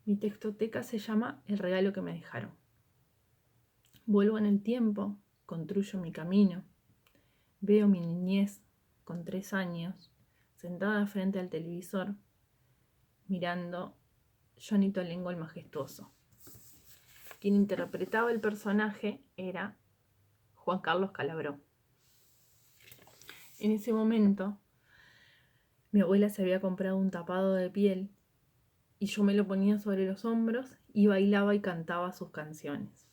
Mi textoteca se llama El regalo que me dejaron. Vuelvo en el tiempo, construyo mi camino. Veo mi niñez con 3 años, sentada frente al televisor, mirando Johnny Tolengo el Majestuoso. Quien interpretaba el personaje era Juan Carlos Calabró. En ese momento, mi abuela se había comprado un tapado de piel y yo me lo ponía sobre los hombros y bailaba y cantaba sus canciones.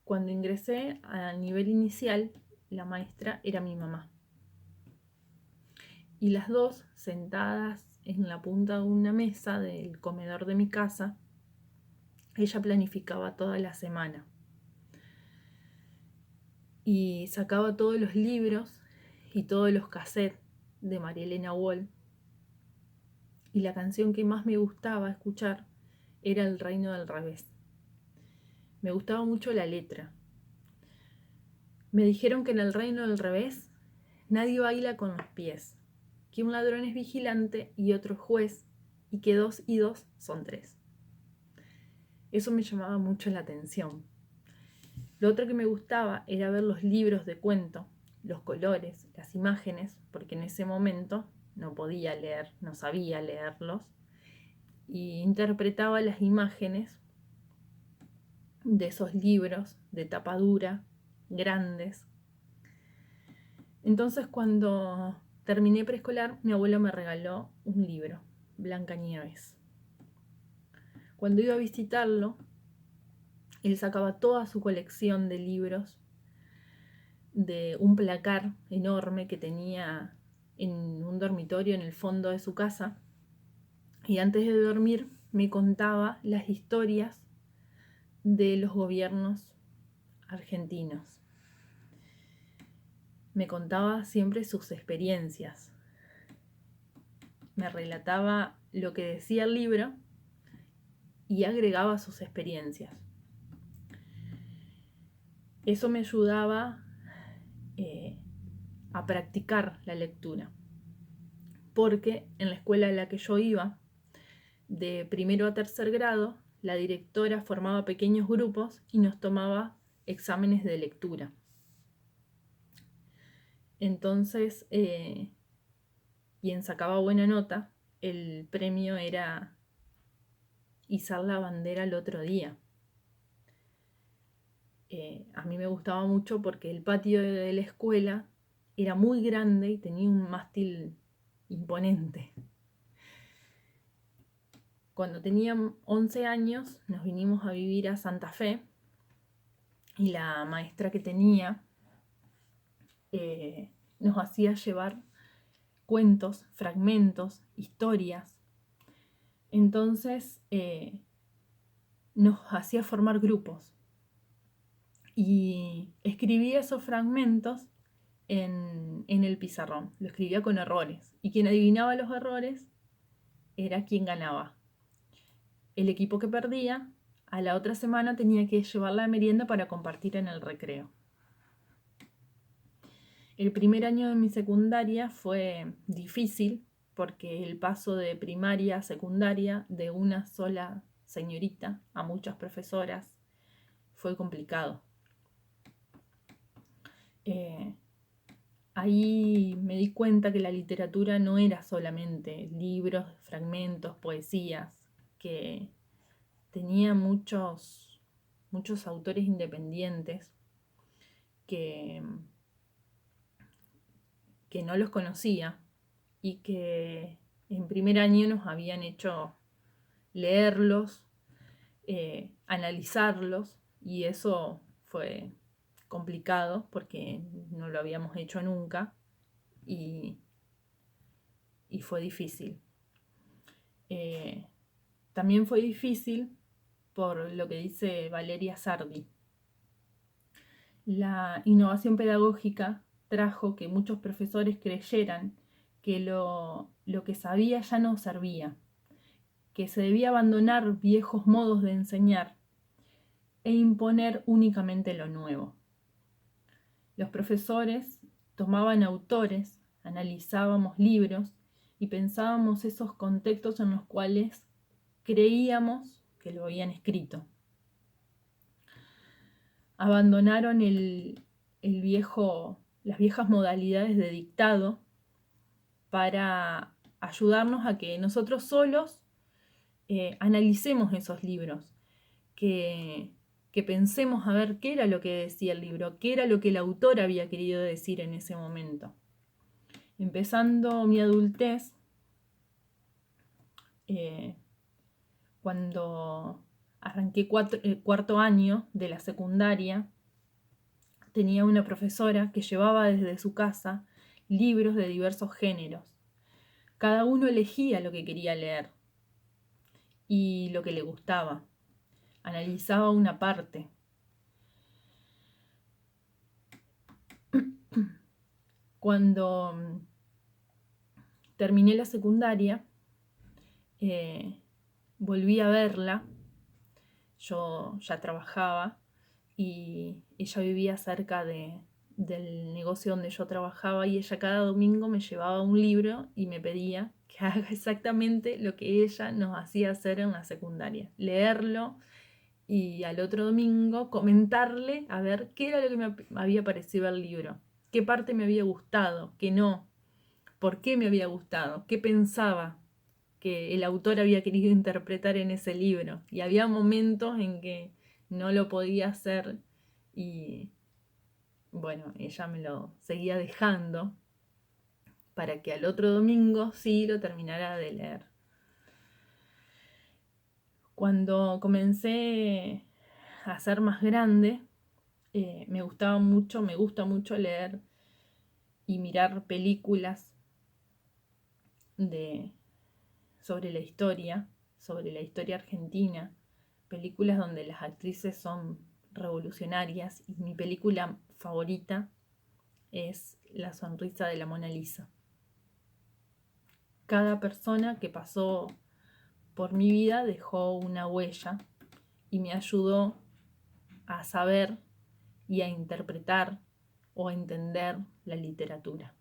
Cuando ingresé al nivel inicial, la maestra era mi mamá. Y las dos, sentadas en la punta de una mesa del comedor de mi casa, ella planificaba toda la semana. Y sacaba todos los libros y todos los cassettes de María Elena Wall. Y la canción que más me gustaba escuchar era El Reino del Revés. Me gustaba mucho la letra. Me dijeron que en El Reino del Revés nadie baila con los pies, que un ladrón es vigilante y otro juez, y que 2 y 2 son 3. Eso me llamaba mucho la atención. Lo otro que me gustaba era ver los libros de cuento, los colores, las imágenes, porque en ese momento no podía leer, no sabía leerlos, y interpretaba las imágenes de esos libros de tapa dura, grandes. Entonces, cuando terminé preescolar, mi abuelo me regaló un libro, Blancanieves. Cuando iba a visitarlo, él sacaba toda su colección de libros de un placar enorme que tenía en un dormitorio en el fondo de su casa, y antes de dormir me contaba las historias de los gobiernos argentinos. Me contaba siempre sus experiencias. Me relataba lo que decía el libro y agregaba sus experiencias. Eso me ayudaba a practicar la lectura, porque en la escuela en la que yo iba, de primero a tercer grado, la directora formaba pequeños grupos y nos tomaba exámenes de lectura. Entonces, quien sacaba buena nota, el premio era izar la bandera el otro día. A mí me gustaba mucho porque el patio de la escuela era muy grande y tenía un mástil imponente. Cuando tenía 11 años nos vinimos a vivir a Santa Fe y la maestra que tenía nos hacía llevar cuentos, fragmentos, historias. Entonces nos hacía formar grupos y escribía esos fragmentos en el pizarrón. Lo escribía con errores y quien adivinaba los errores era quien ganaba. El equipo que perdía a la otra semana tenía que llevar la merienda para compartir en el recreo. El primer año de mi secundaria fue difícil porque el paso de primaria a secundaria de una sola señorita a muchas profesoras fue complicado. Ahí me di cuenta que la literatura no era solamente libros, fragmentos, poesías, que tenía muchos autores independientes que no los conocía y que en primer año nos habían hecho leerlos, analizarlos, y eso fue complicado porque no lo habíamos hecho nunca y fue difícil. También fue difícil por lo que dice Valeria Sardi. La innovación pedagógica trajo que muchos profesores creyeran que lo que sabía ya no servía, que se debía abandonar viejos modos de enseñar e imponer únicamente lo nuevo. Los profesores tomaban autores, analizábamos libros y pensábamos esos contextos en los cuales creíamos que lo habían escrito. Abandonaron las viejas modalidades de dictado para ayudarnos a que nosotros solos analicemos esos libros, que pensemos a ver qué era lo que decía el libro, qué era lo que el autor había querido decir en ese momento. Empezando mi adultez, cuando arranqué cuarto año de la secundaria, tenía una profesora que llevaba desde su casa libros de diversos géneros. Cada uno elegía lo que quería leer y lo que le gustaba. Analizaba una parte. Cuando terminé la secundaria, volví a verla. Yo ya trabajaba y ella vivía cerca del negocio donde yo trabajaba, y ella cada domingo me llevaba un libro y me pedía que haga exactamente lo que ella nos hacía hacer en la secundaria: leerlo y al otro domingo comentarle a ver qué era lo que me había parecido el libro, qué parte me había gustado, qué no, por qué me había gustado, qué pensaba que el autor había querido interpretar en ese libro. Y había momentos en que no lo podía hacer y bueno, ella me lo seguía dejando para que al otro domingo sí lo terminara de leer. Cuando comencé a ser más grande, me gusta mucho leer y mirar películas sobre la historia argentina, películas donde las actrices son revolucionarias, y mi película favorita es La sonrisa de la Mona Lisa. Cada persona que pasó por mi vida dejó una huella y me ayudó a saber y a interpretar o a entender la literatura.